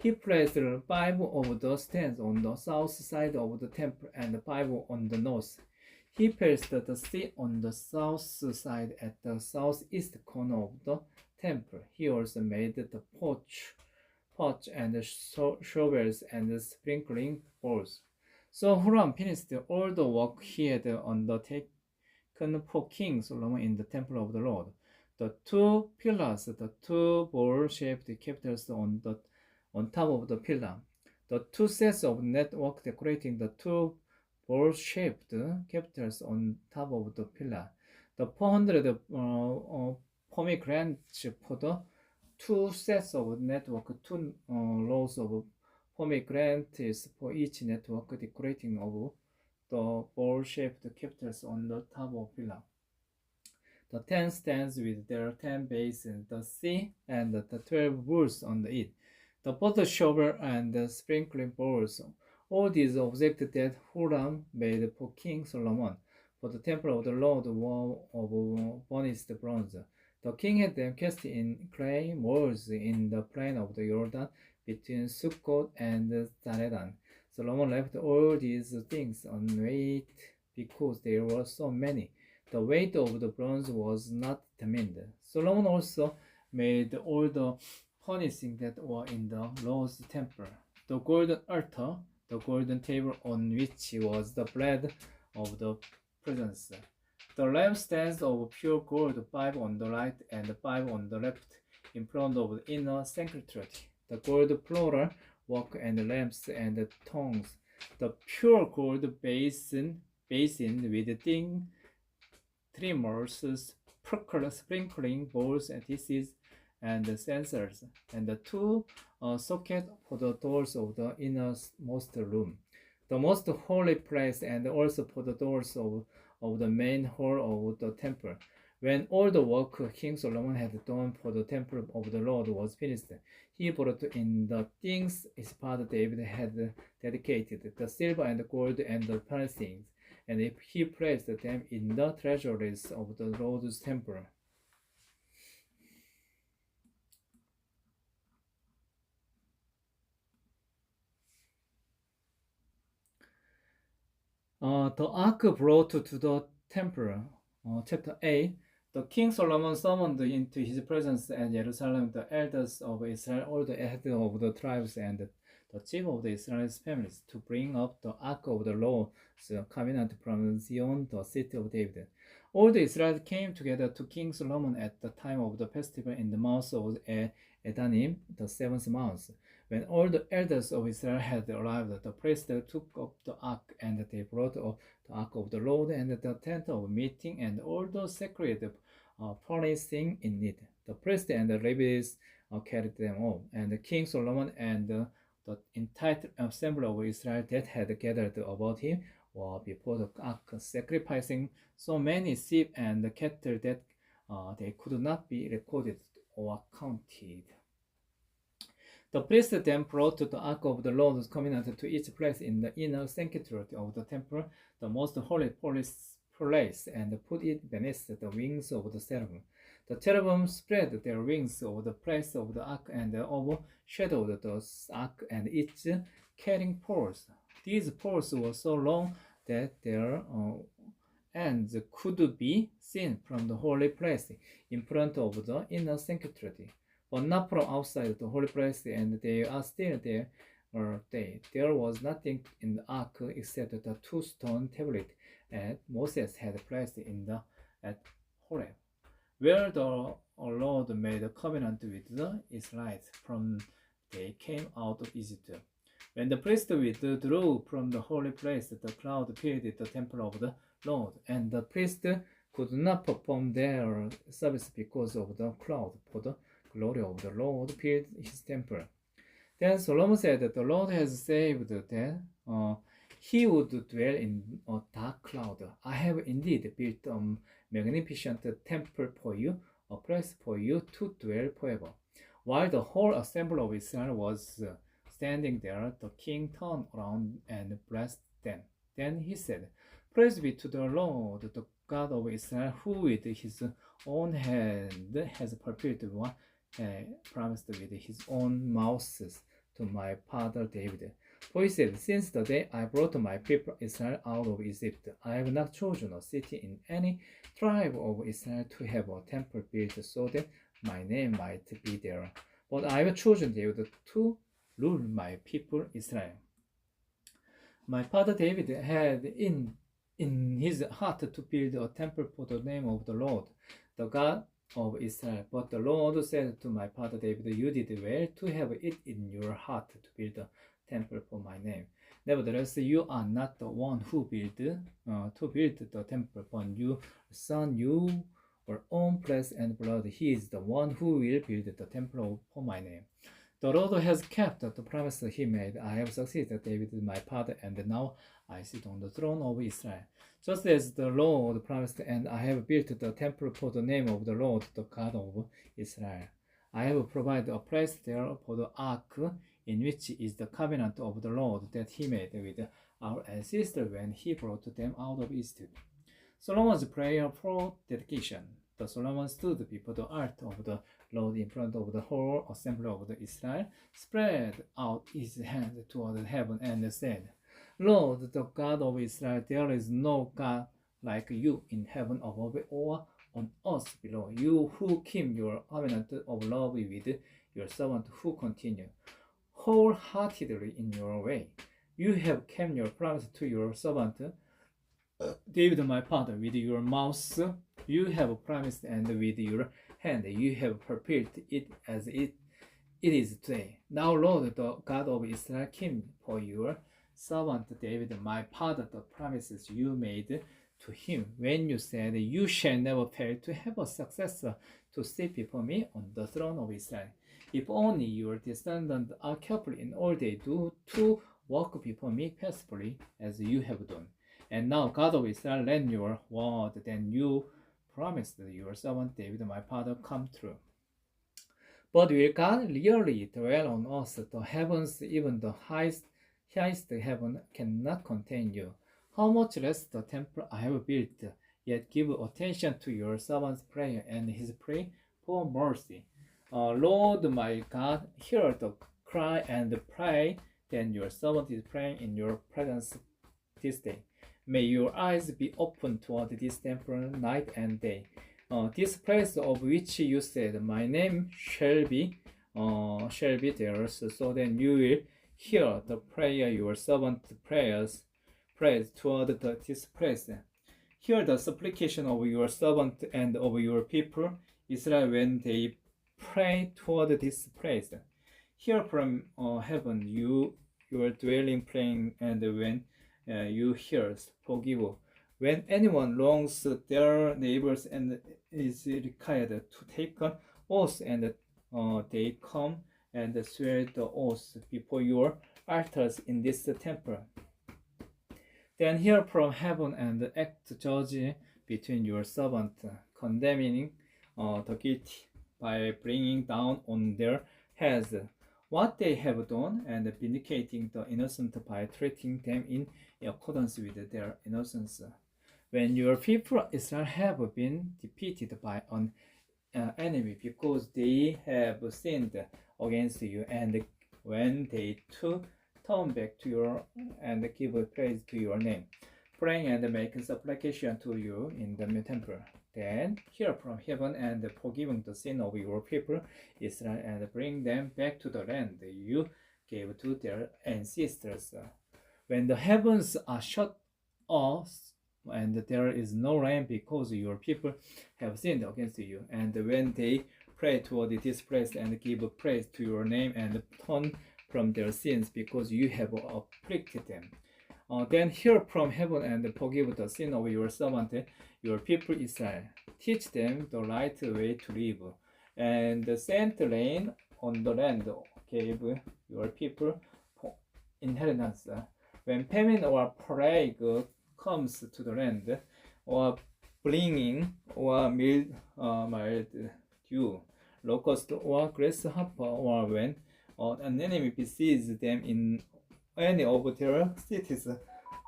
He placed 5 of the stands on the south side of the temple and 5 on the north. He placed the sea on the south side at the southeast corner of the temple. He also made the porch and shovels and sprinkling bowls. So Huram finished all the work he had undertaken second for King Solomon in the temple of the Lord. The two pillars, the two bowl-shaped capitals on top of the pillar. The two sets of network decorating the two bowl-shaped capitals on top of the pillar. The 400 pomegranates for the two sets of network, two rows of pomegranates for each network decorating of the bowl-shaped capitals on the top of pillar. The 10 stands with their 10 bases, the sea, and the 12 bulls on it. The butter shovel and the sprinkling bowls, all these objects that Huram made for King Solomon, for the temple of the Lord were of burnished bronze. The king had them cast in clay molds in the plain of the Jordan between Sukkot and Zaredan. Solomon left all these things unweighed because there were so many. The weight of the bronze was not determined. Solomon also made all the furnishings that were in the Lord's temple: the golden altar, the golden table on which was the bread of the presence, the lampstands of pure gold, 5 on the right and 5 on the left, in front of the inner sanctuary, the gold floral work and lamps and tongues, the pure gold basin with thin trimmers, sprinkling bowls and dishes and censers, and the two sockets for the doors of the innermost room, the most holy place, and also for the doors of the main hall of the temple. When all the work King Solomon had done for the temple of the Lord was finished, he brought in the things his father David had dedicated, the silver and the gold and the things, and he placed them in the treasuries of the Lord's temple. The ark brought to the temple. Chapter 8. The king Solomon summoned into his presence at Jerusalem the elders of Israel, all the heads of the tribes, and the chief of the Israel's families, to bring up the ark of the Lord's covenant from Zion, the city of David. All the Israelites came together to King Solomon at the time of the festival in the month of Adanim, the 7th month. When all the elders of Israel had arrived, the priests took up the ark, and they brought up the ark of the Lord and the tent of meeting and all the sacred furnishing in it. The priests and the Levites carried them all, and King Solomon and the entire assembly of Israel that had gathered about him were before the ark, sacrificing so many sheep and cattle that they could not be recorded or counted. The priest then brought the ark of the Lord's covenant to its place in the inner sanctuary of the temple, the most holy place, and put it beneath the wings of the cherubim. The cherubim spread their wings over the place of the ark and overshadowed the ark and its carrying poles. These poles were so long that their ends could be seen from the holy place in front of the inner sanctuary, but not from outside the holy place, and they are still there. There was nothing in the ark except the two stone tablets that Moses had placed at Horeb, where the Lord made a covenant with the Israelites from they came out of Egypt. When the priest withdrew from the holy place, the cloud filled the temple of the Lord, and the priest could not perform their service because of the cloud, for the glory of the Lord filled his temple. Then Solomon said that the Lord has saved that he would dwell in a dark cloud. I have indeed built a magnificent temple for you, a place for you to dwell forever. While the whole assembly of Israel was standing there, the king turned around and blessed them. Then he said, "Praise be to the Lord, the God of Israel, who with his own hand has fulfilled what he promised with his own mouth to my father David. For he said, since the day I brought my people Israel out of Egypt, I have not chosen a city in any tribe of Israel to have a temple built so that my name might be there. But I have chosen David to rule my people Israel. My father David had in his heart to build a temple for the name of the Lord, the God of Israel. But the Lord said to my father David, you did well to have it in your heart to build a temple for my name. Nevertheless, you are not the one who build the temple, but your son, your own flesh and blood. He is the one who will build the temple for my name. The Lord has kept the promise he made. I have succeeded David my father, and now I sit on the throne of Israel. Just as the Lord promised, and I have built the temple for the name of the Lord, the God of Israel. I have provided a place there for the ark, in which is the covenant of the Lord that he made with our ancestors when he brought them out of Egypt. Solomon's prayer for dedication. The Solomon stood before the altar of the Lord in front of the whole assembly of the Israel, spread out his hand toward heaven, and said, Lord, the God of Israel, there is no God like you in heaven above or on earth below. You who keep your covenant of love with your servant, who continue wholeheartedly in your way. You have kept your promise to your servant David my father. With your mouth you have promised, and with your hand you have fulfilled it as it is today. Now, Lord, the God of Israel, keep for your servant David my father the promises you made to him when you said, you shall never fail to have a successor to sit before me on the throne of Israel. If only your descendants are careful in all they do to walk before me faithfully as you have done. And now, God of Israel, let your word that you promised your servant David my father come true. But will God really dwell on us? The heavens, even the highest heaven, cannot contain you. How much less the temple I have built? Yet give attention to your servant's prayer and his plea for mercy. Lord my God, hear the cry and pray that your servant is praying in your presence this day. May your eyes be open toward this temple night and day. This place of which you said, my name shall be theirs, so that you will hear the prayer your servant prays toward this place. Hear the supplication of your servant and of your people Israel when they pray toward this place. Hear from heaven your dwelling praying, and when you hear, forgive. When anyone wrongs their neighbors and is required to take an oath, and they come and swear the oath before your altars in this temple, then hear from heaven and act judge between your servant, condemning the guilty by bringing down on their heads what they have done, and vindicating the innocent by treating them in accordance with their innocence. When your people Israel have been defeated by an enemy because they have sinned against you, and when they turn back to you and give praise to your name, praying and making supplication to you in the temple, then hear from heaven and forgiving the sin of your people Israel, and bring them back to the land you gave to their ancestors. When the heavens are shut off and there is no rain because your people have sinned against you, and when they pray toward this place and give praise to your name and turn from their sins because you have afflicted them, then hear from heaven and forgive the sin of your servant, your people Israel. Teach them the right way to live, and send rain on the land gave your people for inheritance. When famine or plague comes to the land, or bringing or mild dew, locust or grasshopper, or when an enemy besieges them in any of their cities,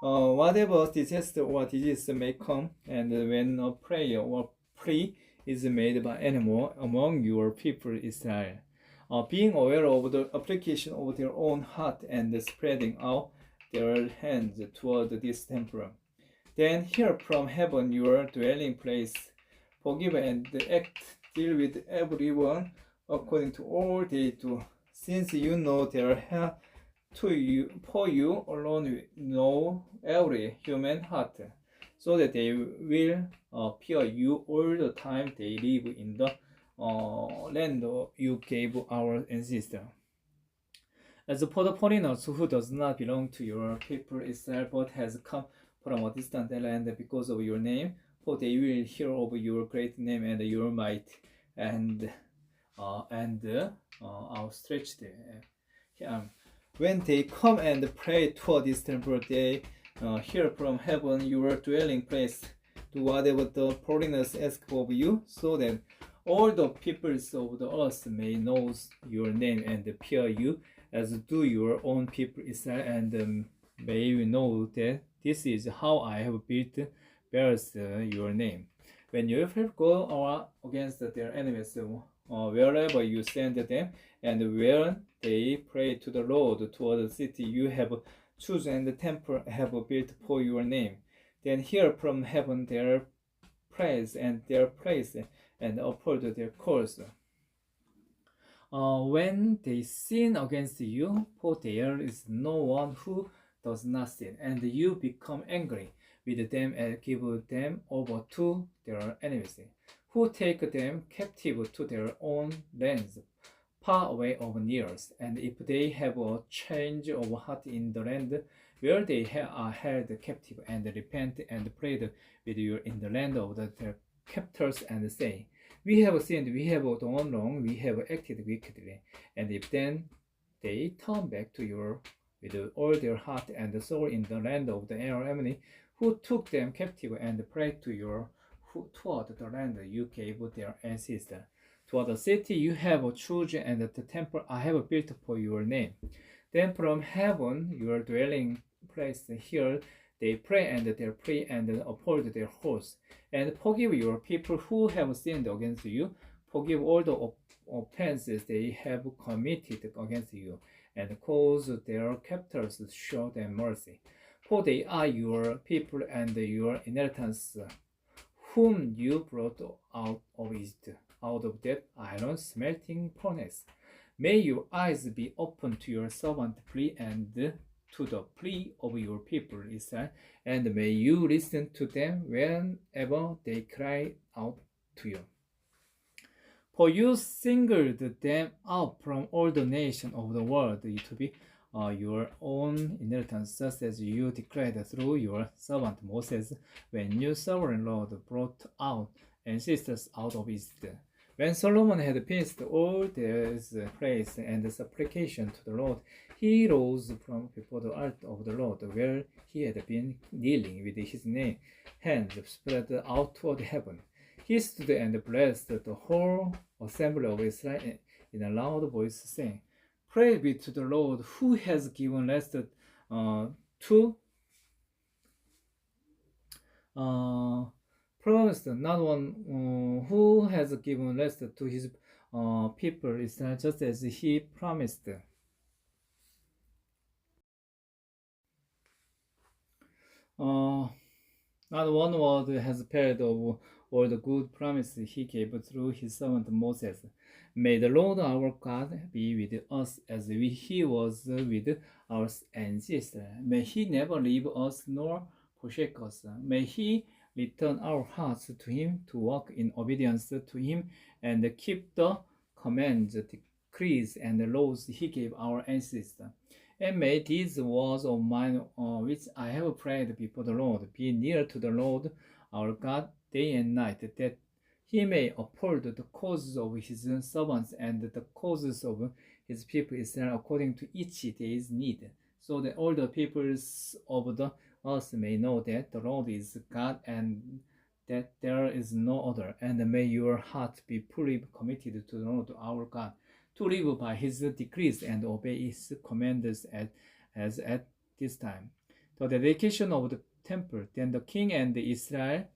whatever disaster or disease may come, and when a prayer or plea is made by anyone among your people Israel, being aware of the application of their own heart and spreading out their hands toward this temple, then hear from heaven your dwelling place, forgive and deal with everyone according to all they do, since you know their heart. For you alone know every human heart. so that they will fear you all the time they live in the land you gave our ancestors. As for the foreigners who does not belong to your people Israel, but has come from a distant land because of your name, for they will hear of your great name and your might, and outstretched arm. When they come and pray toward this temple, they hear from heaven your dwelling place. Do whatever the foreigners ask of you, so that all the peoples of the earth may know your name and fear you, as do your own people Israel, and may you know that this is how I have built bears your name. When your people go against their enemies, wherever you send them, and where they pray to the Lord toward the city you have chosen and the temple have built for your name, then hear from heaven their praise and their praise, and uphold their cause. When they sin against you, for there is no one who does not sin, and you become angry with them and give them over to their enemies, who take them captive to their own lands, far away or near. And if they have a change of heart in the land where they are held captive, and repent and plead with you in the land of their captors, and say, we have sinned, we have done wrong, we have acted wickedly. And if then they turn back to you with all their heart and soul in the land of the enemy, who took them captive, and prayed to you toward the land you gave their ancestors, toward the city you have chosen, and the temple I have built for your name. Then from heaven, your dwelling place, here they pray and they pray and uphold their hosts, and forgive your people who have sinned against you, forgive all the offenses they have committed against you, and cause their captors to show them mercy. For they are your people and your inheritance, whom you brought out of Egypt, out of that iron smelting furnace. May your eyes be open to your servant plea and to the plea of your people Israel, and may you listen to them whenever they cry out to you. For you singled them out from all the nations of the world to be your own inheritance, just as you declared through your servant Moses, when your sovereign Lord brought out ancestors out of Egypt. When Solomon had finished all this praise and supplication to the Lord, he rose from before the altar of the Lord, where he had been kneeling with his hands spread out toward heaven. He stood and blessed the whole assembly of Israel in a loud voice, saying, Praise be to the Lord, who has given rest to promised, not one who has given rest to his people Israel, just as he promised. Not one word has failed of all the good promises he gave through his servant Moses. May the Lord our God be with us as he was with our ancestors. May he never leave us nor forsake us. May he return our hearts to him to walk in obedience to him and keep the commands, decrees, and laws he gave our ancestors. And may these words of mine, which I have prayed before the Lord, be near to the Lord our God day and night, that he may uphold the causes of his servants and the causes of his people Israel according to each day's need, so that all the peoples of the earth may know that the Lord is God and that there is no other. And may your heart be fully committed to the Lord our God, to live by his decrees and obey his commands as at this time. The dedication of the temple. Then the king and Israel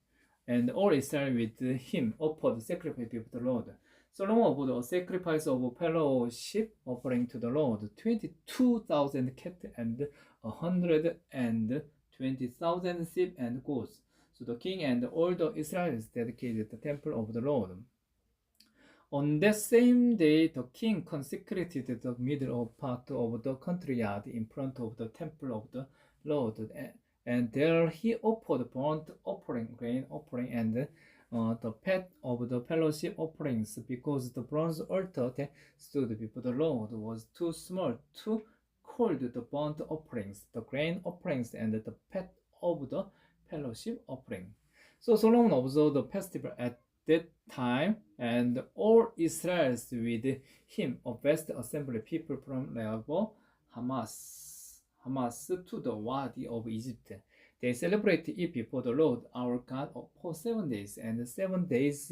and all Israel with him offered sacrifice before the Lord. Solomon offered a sacrifice of fellowship offering to the Lord, 22,000 cattle and 120,000 sheep and goats. So the king and all the Israelites dedicated the temple of the Lord. On that same day, the king consecrated the middle part of the courtyard in front of the temple of the Lord And there he offered burnt offering, grain offering, and the fat of the fellowship offerings, because the bronze altar that stood before the Lord was too small to hold the burnt offerings, the grain offerings, and the fat of the fellowship offering. So Solomon observed the festival at that time, and all Israelites with him, a vast assembly, people from Lebo Hamas to the Wadi of Egypt. They celebrate it before the Lord our God for 7 days, and 7 days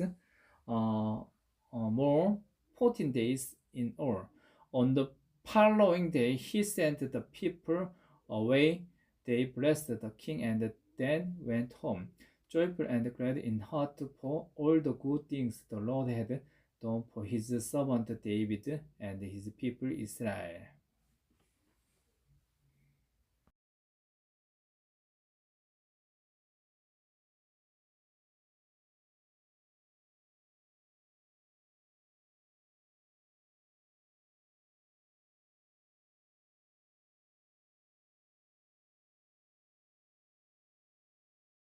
more, 14 days in all. On the following day, he sent the people away. They blessed the king and then went home, joyful and glad in heart for all the good things the Lord had done for his servant David and his people Israel.